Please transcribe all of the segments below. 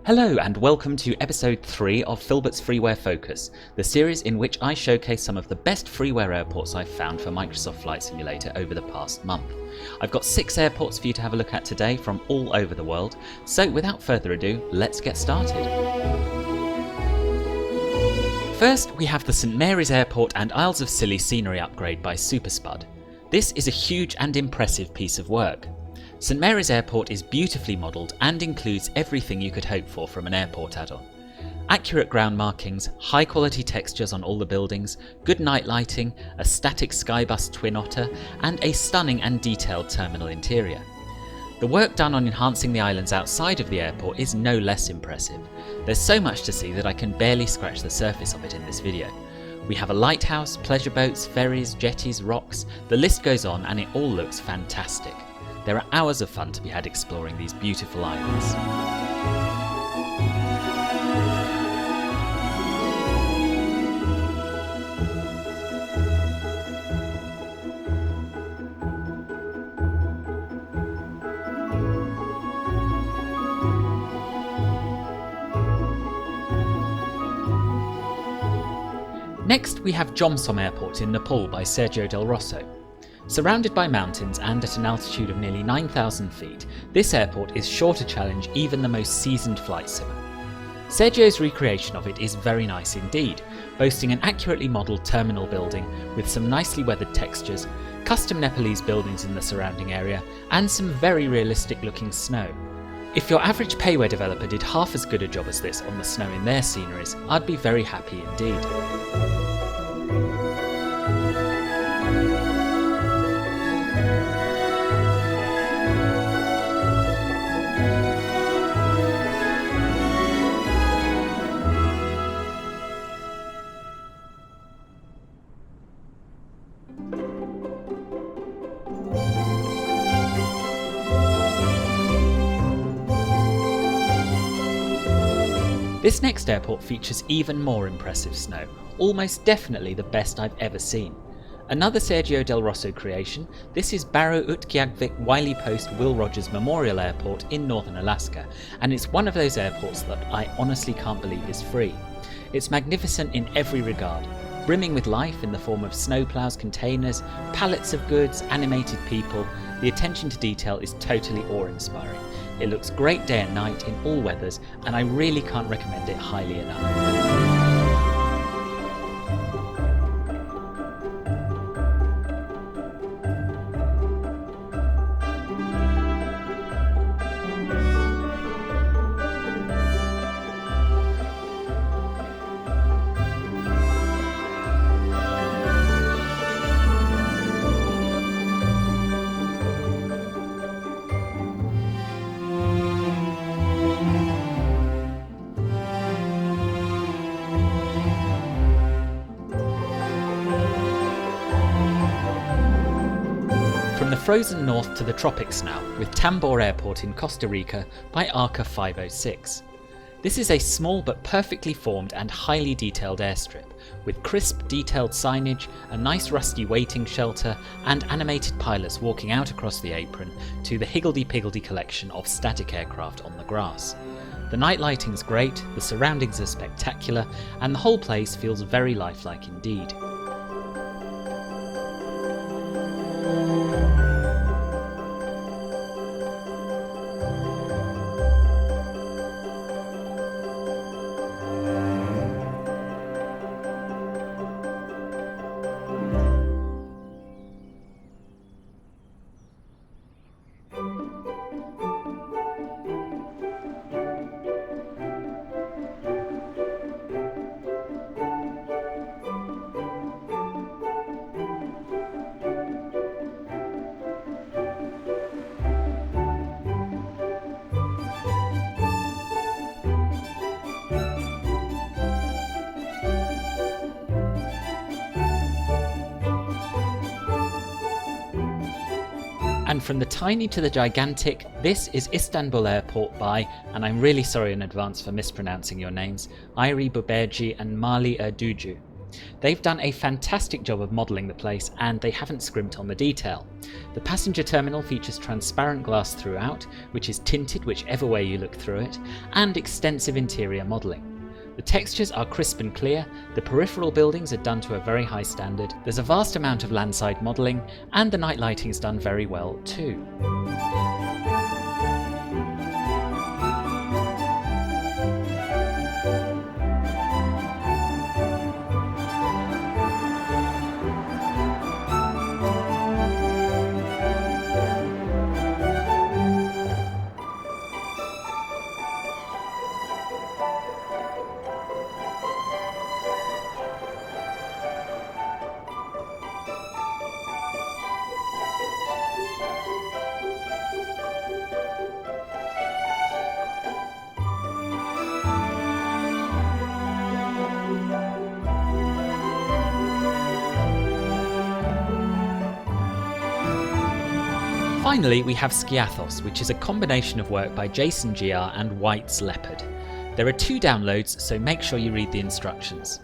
Hello and welcome to episode 3 of Filbert's Freeware Focus, the series in which I showcase some of the best freeware airports I've found for Microsoft Flight Simulator over the past month. I've got 6 airports for you to have a look at today from all over the world, so without further ado, let's get started. First, we have the St Mary's Airport and Isles of Scilly scenery upgrade by Superspud. This is a huge and impressive piece of work. St Mary's Airport is beautifully modelled and includes everything you could hope for from an airport add-on. Accurate ground markings, high quality textures on all the buildings, good night lighting, a static skybus twin otter, and a stunning and detailed terminal interior. The work done on enhancing the islands outside of the airport is no less impressive. There's so much to see that I can barely scratch the surface of it in this video. We have a lighthouse, pleasure boats, ferries, jetties, rocks, the list goes on and it all looks fantastic. There are hours of fun to be had exploring these beautiful islands. Next, we have Jomsom Airport in Nepal by Sergio Del Rosso. Surrounded by mountains and at an altitude of nearly 9,000 feet, this airport is sure to challenge even the most seasoned flight simmer. Sergio's recreation of it is very nice indeed, boasting an accurately modelled terminal building with some nicely weathered textures, custom Nepalese buildings in the surrounding area, and some very realistic looking snow. If your average payware developer did half as good a job as this on the snow in their sceneries, I'd be very happy indeed. This next airport features even more impressive snow, almost definitely the best I've ever seen. Another Sergio Del Rosso creation, this is Barrow Utqiagvik Wiley Post Will Rogers Memorial Airport in northern Alaska, and it's one of those airports that I honestly can't believe is free. It's magnificent in every regard, brimming with life in the form of snowplows, containers, pallets of goods, animated people. The attention to detail is totally awe-inspiring. It looks great day and night in all weathers, and I really can't recommend it highly enough. From the frozen north to the tropics now, with Tambor Airport in Costa Rica by ARCA 506. This is a small but perfectly formed and highly detailed airstrip, with crisp detailed signage, a nice rusty waiting shelter, and animated pilots walking out across the apron to the higgledy-piggledy collection of static aircraft on the grass. The night lighting's great, the surroundings are spectacular, and the whole place feels very lifelike indeed. And from the tiny to the gigantic, this is Istanbul Airport by, and I'm really sorry in advance for mispronouncing your names, Iri Buberji and Mali Erduju. They've done a fantastic job of modelling the place, and they haven't scrimped on the detail. The passenger terminal features transparent glass throughout, which is tinted whichever way you look through it, and extensive interior modelling. The textures are crisp and clear, the peripheral buildings are done to a very high standard, there's a vast amount of landside modelling, and the night lighting is done very well too. Finally, we have Skiathos, which is a combination of work by Jason GR and White's Leopard. There are 2 downloads, so make sure you read the instructions.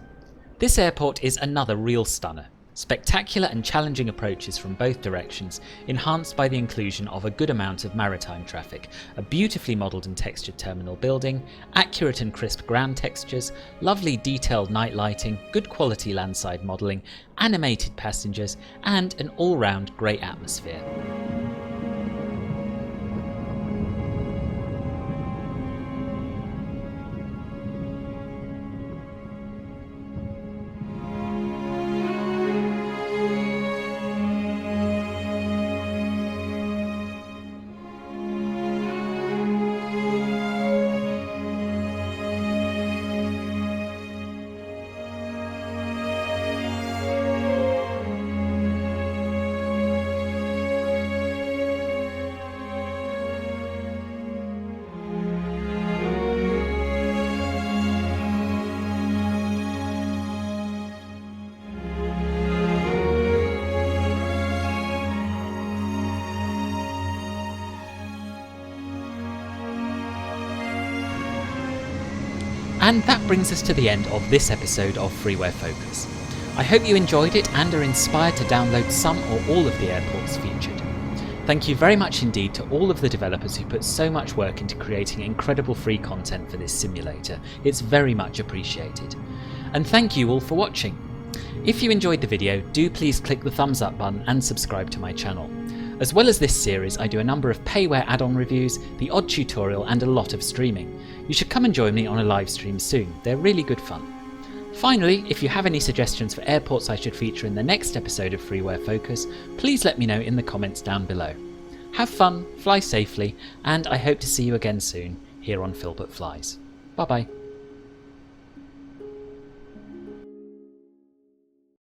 This airport is another real stunner. Spectacular and challenging approaches from both directions, enhanced by the inclusion of a good amount of maritime traffic, a beautifully modelled and textured terminal building, accurate and crisp ground textures, lovely detailed night lighting, good quality landside modelling, animated passengers, and an all-round great atmosphere. And that brings us to the end of this episode of Freeware Focus. I hope you enjoyed it and are inspired to download some or all of the airports featured. Thank you very much indeed to all of the developers who put so much work into creating incredible free content for this simulator. It's very much appreciated. And thank you all for watching. If you enjoyed the video, do please click the thumbs up button and subscribe to my channel. As well as this series, I do a number of payware add-on reviews, the odd tutorial, and a lot of streaming. You should come and join me on a live stream soon, they're really good fun. Finally, if you have any suggestions for airports I should feature in the next episode of Freeware Focus, please let me know in the comments down below. Have fun, fly safely, and I hope to see you again soon here on Filbert Flies. Bye bye.